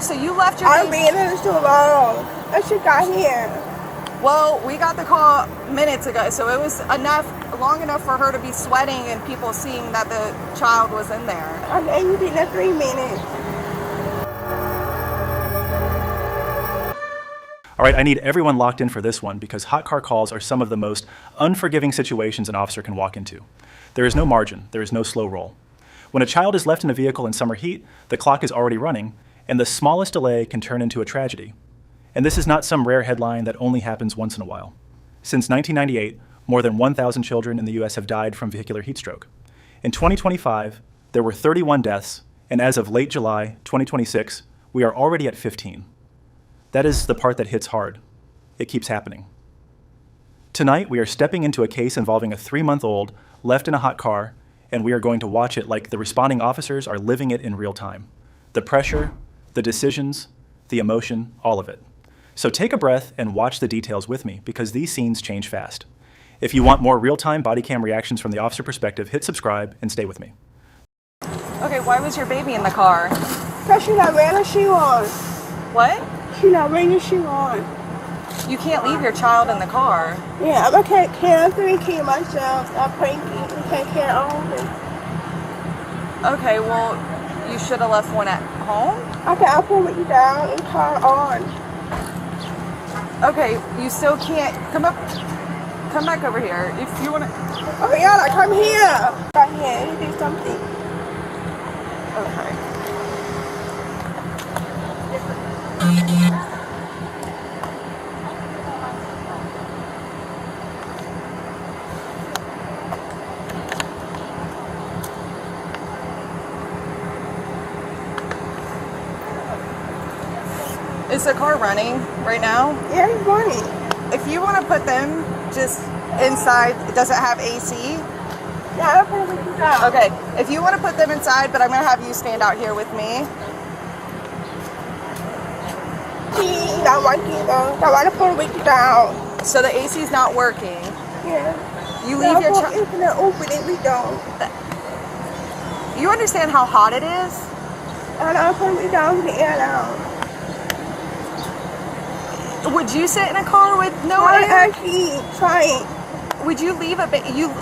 so you left your I'm baby. being in too long. I should got here. Well, we got the call minutes ago, so it was long enough for her to be sweating and people seeing that the child was in there. I gave you in 3 minutes. All right, I need everyone locked in for this one because hot car calls are some of the most unforgiving situations an officer can walk into. There is no margin, there is no slow roll. When a child is left in a vehicle in summer heat, the clock is already running, and the smallest delay can turn into a tragedy. And this is not some rare headline that only happens once in a while. Since 1998, more than 1,000 children in the US have died from vehicular heat stroke. In 2025, there were 31 deaths, and as of late July 2026, we are already at 15. That is the part that hits hard. It keeps happening. Tonight, we are stepping into a case involving a 3-month-old left in a hot car, and we are going to watch it like the responding officers are living it in real time. The pressure, the decisions, the emotion, all of it. So take a breath and watch the details with me because these scenes change fast. If you want more real-time body cam reactions from the officer perspective, hit subscribe and stay with me. Okay, why was your baby in the car? Because she's not wearing a shoe on. What? She's not wearing a shoe on. You can't leave your child in the car. Yeah, I can't care. I'm taking care of myself. I'm pranking. I can't care all of it. Okay, well, you should have left one at home? Okay, I'll pull you down and car on. Okay, you still can't. Come back over here. If you want to. Oh, yeah, come here. Right here, you do something. Okay. Is the car running right now? Yeah, he's running. If you want to put them just inside, does it have AC? Yeah, I'll put you down. Okay, if you want to put them inside, but I'm going to have you stand out here with me. He's not working though. I want to put you down. So the AC's not working. Yeah. You leave your child. If it's open it, we don't. You understand how hot it is? And I'll put you down to the air now. Would you sit in a car with no I'm air? actually trying. Would you leave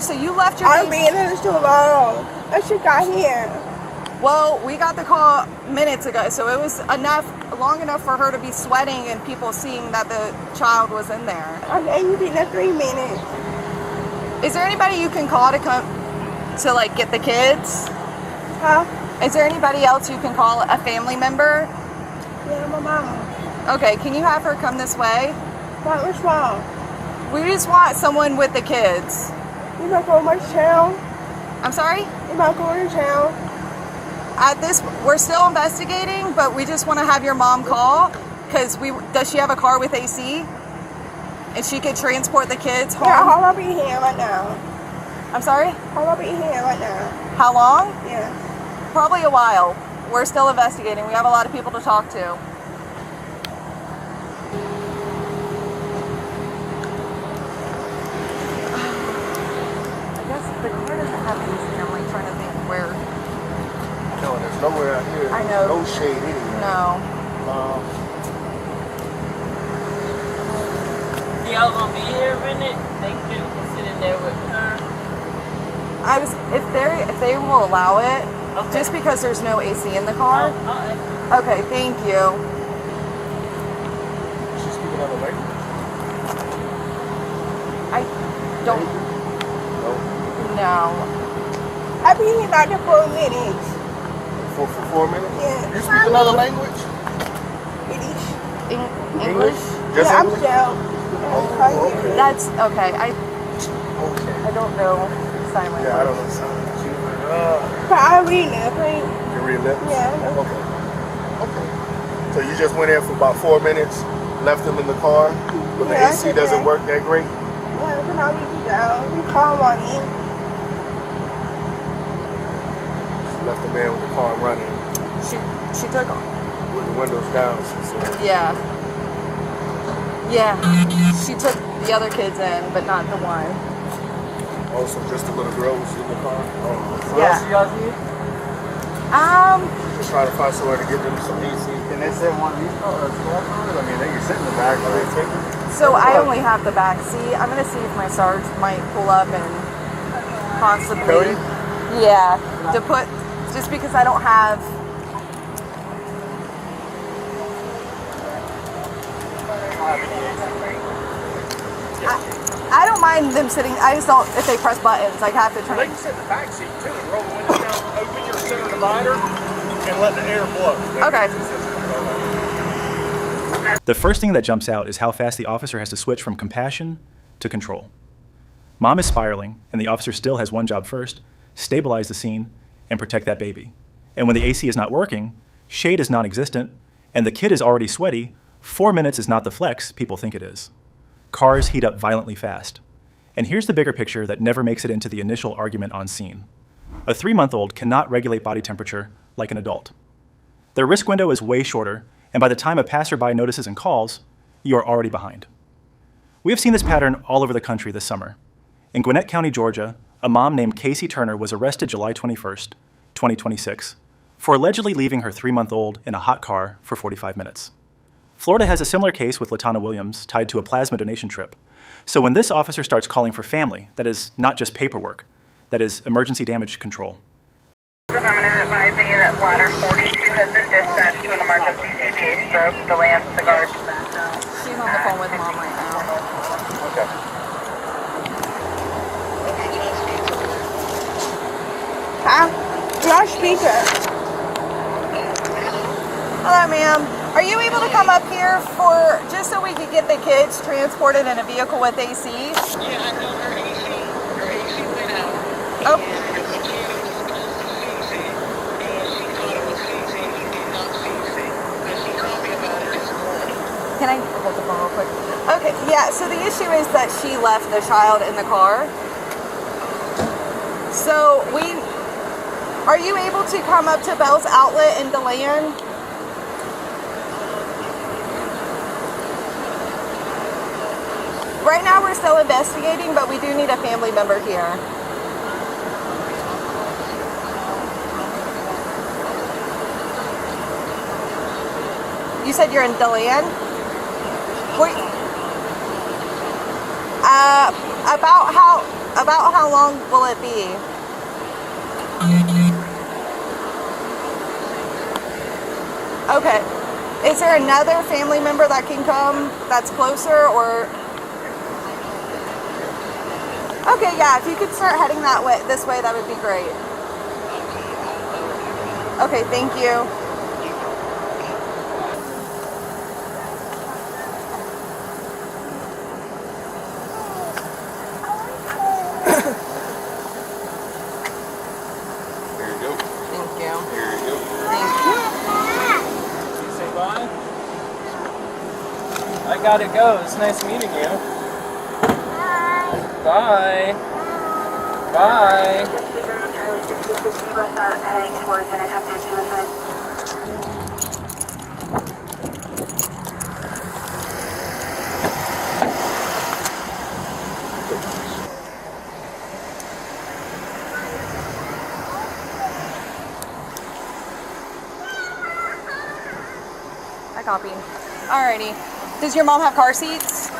so you left your I'm baby? being in too long. I should got here. Well, we got the call minutes ago, so it was long enough for her to be sweating and people seeing that the child was in there. I gave you in 3 minutes. Is there anybody you can call to come to like get the kids? Huh? Is there anybody else you can call, a family member? Yeah, my mom. Okay, can you have her come this way? What's wrong? We just want someone with the kids. You not going much town? I'm sorry? You not going to town? We're still investigating, but we just want to have your mom call because does she have a car with AC? And she could transport the kids home? Yeah, how long be here right now? I'm sorry? How long be here right now? How long? Yeah. Probably a while. We're still investigating. We have a lot of people to talk to. I guess the car doesn't have AC. I'm like trying to think where. No, there's nowhere out here. I know. No shade anywhere. No. Y'all gonna be here a minute? Make sure you can sit in there with her. If they will allow it, Okay. just because there's no AC in the car. Okay, thank you. She's speaking other language. I don't know. I've been here like 4 minutes. For 4 minutes? Yeah. You speak another language? English. English? Just Yeah, I'm English? down. Okay. That's okay. I Okay. don't know sign language. Yeah, I don't know sign. She was like, But I read it. You read lips? Yeah. Okay. Okay. So you just went in for about 4 minutes, left them in the car, but the Yeah, AC okay. doesn't work that great? Yeah, then I'll leave you down. You call on in. She left the man with the car running She took. with the windows down, she said. Yeah. Yeah. She took the other kids in, but not the one. Also, just the little girl was in the car? Oh. Yeah. Y'all see? Just trying to find somewhere to get them some AC in Can they sit in one of these cars? I mean, they can sit in the back. So I only have the back seat. I'm gonna see if my Sarge might pull up and possibly, Cody? yeah, to put, just because I don't have. I don't mind them sitting. I just don't, if they press buttons, I have to turn. They can sit in the back seat too and roll the window down, open your center divider, and let the air blow. Okay. The first thing that jumps out is how fast the officer has to switch from compassion to control. Mom is spiraling, and the officer still has one job first: stabilize the scene and protect that baby. And when the AC is not working, shade is non-existent, and the kid is already sweaty, 4 minutes is not the flex people think it is. Cars heat up violently fast. And here's the bigger picture that never makes it into the initial argument on scene. A 3-month-old cannot regulate body temperature like an adult. Their risk window is way shorter, and by the time a passerby notices and calls, you are already behind. We have seen this pattern all over the country this summer. In Gwinnett County, Georgia, a mom named Casey Turner was arrested July 21st, 2026, for allegedly leaving her 3-month-old in a hot car for 45 minutes. Florida has a similar case with LaTonna Williams tied to a plasma donation trip. So when this officer starts calling for family, that is not just paperwork, that is emergency damage control. Affirmative, advising you that ladder 42 has been dispatched to an emergency CPA stroke. The land cigars. She's on the phone with mom right now. Okay. Huh? You're on speaker. Hello, ma'am. Are you able to come up here for, just so we could get the kids transported in a vehicle with AC? Yeah, I know her AC went out. Oh. And the kid was supposed to seize it, and she thought it was seizing, he did not seize it. And she called me about it this morning. Can I hold the phone real quick? Okay, yeah, so the issue is that she left the child in the car. So are you able to come up to Bell's Outlet in DeLand? Right now we're still investigating, but we do need a family member here. You said you're in DeLand? About how long will it be? Okay. Is there another family member that can come that's closer, or? Okay, yeah, if you could start heading this way, that would be great. Okay, thank you. Here you go. Thank you. Here you go. Thank you. Say bye. I gotta go. It's nice meeting you. Bye. Bye. I copy. Alrighty. Does your mom have car seats?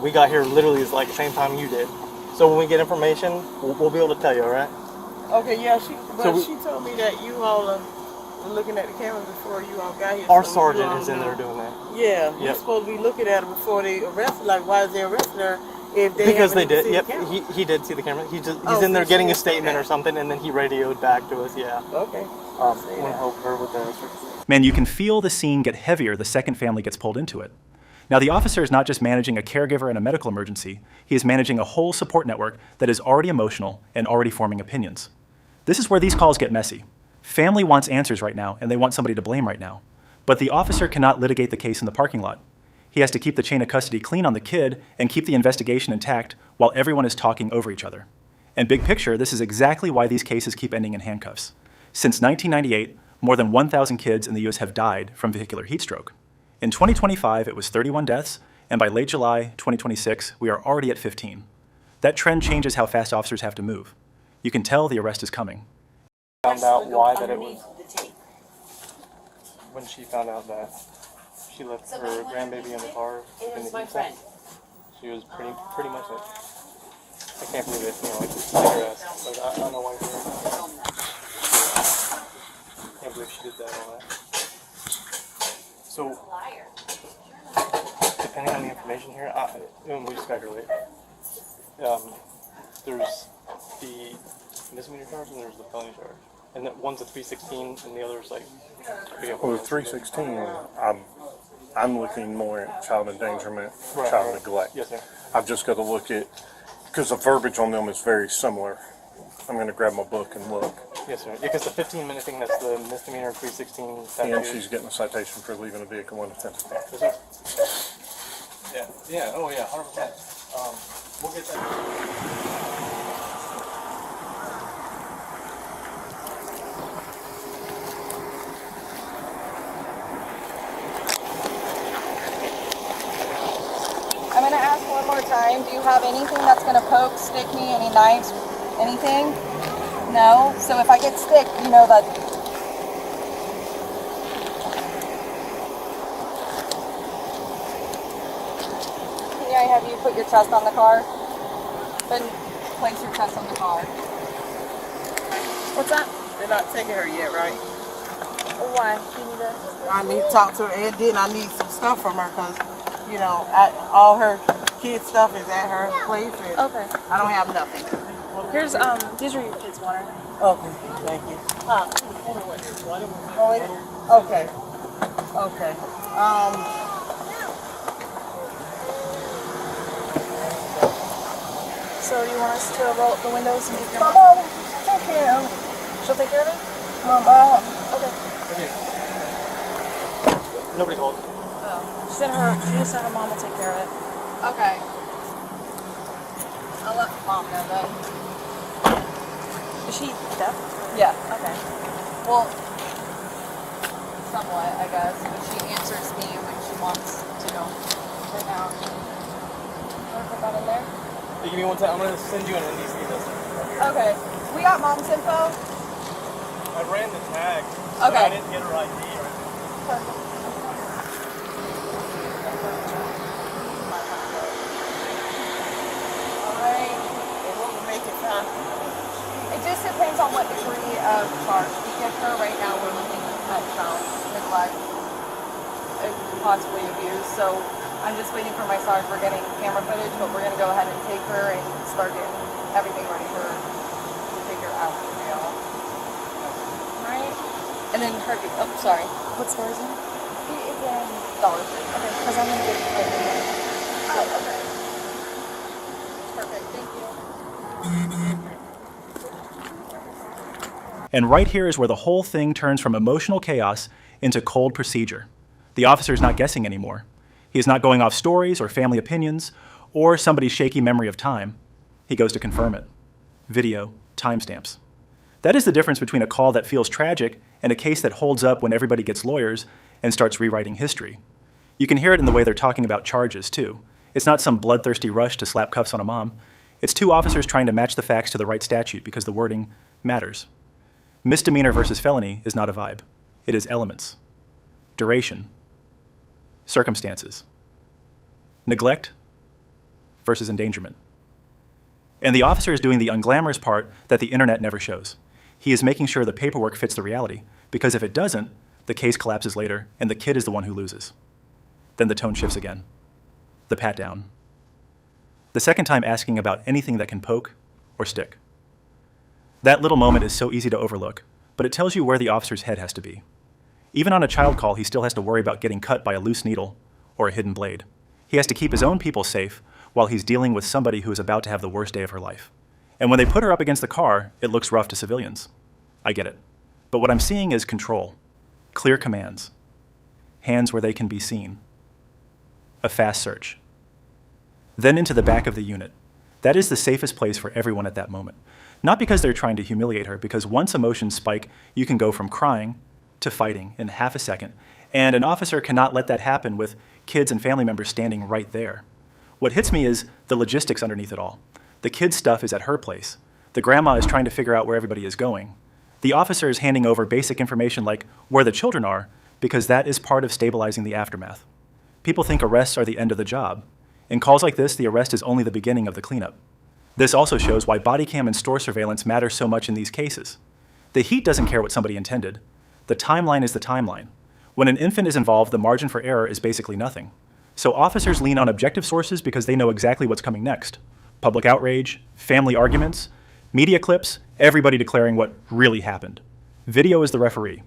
We got here literally it's like the same time you did. So when we get information, we'll be able to tell you, all right? Okay, yeah, she told me that you all are looking at the camera before you all got here. Our so sergeant you is in know. there doing that. Yeah, Yep. you're supposed to be looking at her before they arrest her. Like, why is they arresting her if they Because they haven't even did. seen Yep, the camera? he did see the camera. He's Oh, in there so getting a she- statement okay. or something, and then he radioed back to us. Yeah. Okay. We'll help her with that. Man, you can feel the scene get heavier the second family gets pulled into it. Now, the officer is not just managing a caregiver in a medical emergency, he is managing a whole support network that is already emotional and already forming opinions. This is where these calls get messy. Family wants answers right now, and they want somebody to blame right now. But the officer cannot litigate the case in the parking lot. He has to keep the chain of custody clean on the kid and keep the investigation intact while everyone is talking over each other. And big picture, this is exactly why these cases keep ending in handcuffs. Since 1998, more than 1,000 kids in the US have died from vehicular heat stroke. In 2025, it was 31 deaths, and by late July 2026, we are already at 15. That trend changes how fast officers have to move. You can tell the arrest is coming. Found out why that it was when she found out that she left her grandbaby in the car in the heat set. She was pretty much like, I can't believe it, you know, like cigarettes. Like I don't know why you're here. I can't believe she did that and all that. So depending on the information here, and we speculate. There's the misdemeanor charge and there's the felony charge. And that one's a 316 and the other's like... Well, the 316, I'm looking more at child endangerment, child neglect. Yes, sir. I've just got to look at, because the verbiage on them is very similar. I'm going to grab my book and look. Yes, sir. Yeah, because the 15-minute thing, that's the misdemeanor 316. And she's getting a citation for leaving a vehicle unattended. Yes, sir. Yeah, oh yeah, 100%. We'll get that. I'm gonna ask one more time, do you have anything that's gonna poke, stick me, any knives, anything? No? So if I get stick, you know that... Can I have you put your chest on the car? Then place your chest on the car. What's that? They're not taking her yet, right? Why? You need to... I need to talk to her, and then I need some stuff from her, because, you know, all her kids' stuff is at her place, and Okay. I don't have nothing. Here's, these are your kids' water. Okay, thank you. Okay. Okay. So you want us to roll up the windows and get your My mom? mom, take care of it. She'll take care of it? My mom. Okay. Nobody called. Oh. She just said her mom will take care of it. Okay. I'll let mom know then. Is she deaf? Yeah. Okay. Well, somewhat, I guess. But she answers me when she wants to know. Right now. Want to put that in there? Hey, give me one time. I'm going to send you an NDC list. Okay. We got mom's info. I ran the tag. Okay. I didn't get her ID or anything. Perfect. It just depends on what degree of charge we give her. Right now we're looking at child neglect and possibly abuse. So I'm just waiting for my sergeant. We're getting camera footage, but we're going to go ahead and take her and start getting everything ready for her to take her out of jail. Right? And then her, oh, sorry. What store is it? It is in Dollar Tree. Okay, because I'm going to get everything. Oh, okay. Perfect, thank you. And right here is where the whole thing turns from emotional chaos into cold procedure. The officer is not guessing anymore. He is not going off stories or family opinions or somebody's shaky memory of time. He goes to confirm it. Video, timestamps. That is the difference between a call that feels tragic and a case that holds up when everybody gets lawyers and starts rewriting history. You can hear it in the way they're talking about charges, too. It's not some bloodthirsty rush to slap cuffs on a mom. It's two officers trying to match the facts to the right statute because the wording matters. Misdemeanor versus felony is not a vibe. It is elements. Duration. Circumstances. Neglect versus endangerment. And the officer is doing the unglamorous part that the internet never shows. He is making sure the paperwork fits the reality, because if it doesn't, the case collapses later and the kid is the one who loses. Then the tone shifts again. The pat down. The second time asking about anything that can poke or stick. That little moment is so easy to overlook, but it tells you where the officer's head has to be. Even on a child call, he still has to worry about getting cut by a loose needle or a hidden blade. He has to keep his own people safe while he's dealing with somebody who is about to have the worst day of her life. And when they put her up against the car, it looks rough to civilians. I get it. But what I'm seeing is control, clear commands, hands where they can be seen, a fast search. Then into the back of the unit. That is the safest place for everyone at that moment. Not because they're trying to humiliate her, because once emotions spike, you can go from crying to fighting in half a second, and an officer cannot let that happen with kids and family members standing right there. What hits me is the logistics underneath it all. The kids' stuff is at her place, The grandma is trying to figure out where everybody is going. The officer is handing over basic information like where the children are, because that is part of stabilizing the aftermath. People think arrests are the end of the job. In calls like this, the arrest is only the beginning of the cleanup. This also shows why body cam and store surveillance matter so much in these cases. The heat doesn't care what somebody intended. The timeline is the timeline. When an infant is involved, the margin for error is basically nothing. So officers lean on objective sources because they know exactly what's coming next. Public outrage, family arguments, media clips, everybody declaring what really happened. Video is the referee.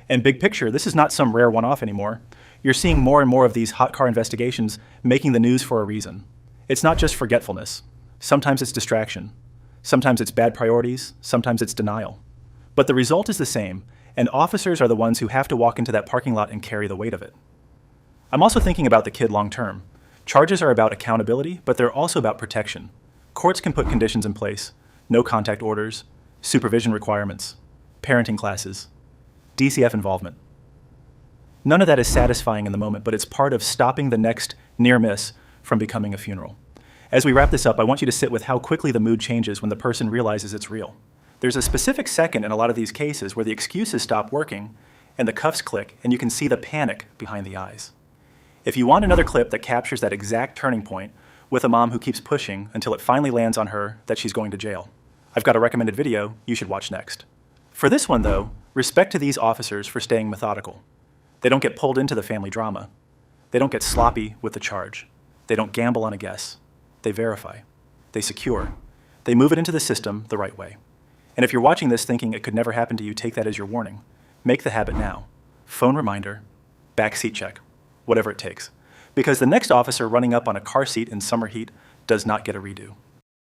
And big picture, this is not some rare one-off anymore. You're seeing more and more of these hot car investigations making the news for a reason. It's not just forgetfulness. Sometimes it's distraction. Sometimes it's bad priorities. Sometimes it's denial. But the result is the same, and officers are the ones who have to walk into that parking lot and carry the weight of it. I'm also thinking about the kid long term. Charges are about accountability, but they're also about protection. Courts can put conditions in place, no contact orders, supervision requirements, parenting classes, DCF involvement. None of that is satisfying in the moment, but it's part of stopping the next near miss from becoming a funeral. As we wrap this up, I want you to sit with how quickly the mood changes when the person realizes it's real. There's a specific second in a lot of these cases where the excuses stop working and the cuffs click and you can see the panic behind the eyes. If you want another clip that captures that exact turning point with a mom who keeps pushing until it finally lands on her that she's going to jail, I've got a recommended video you should watch next. For this one though, respect to these officers for staying methodical. They don't get pulled into the family drama. They don't get sloppy with the charge. They don't gamble on a guess. They verify. They secure. They move it into the system the right way. And if you're watching this thinking it could never happen to you, take that as your warning. Make the habit now. Phone reminder, backseat check, whatever it takes. Because the next officer running up on a car seat in summer heat does not get a redo.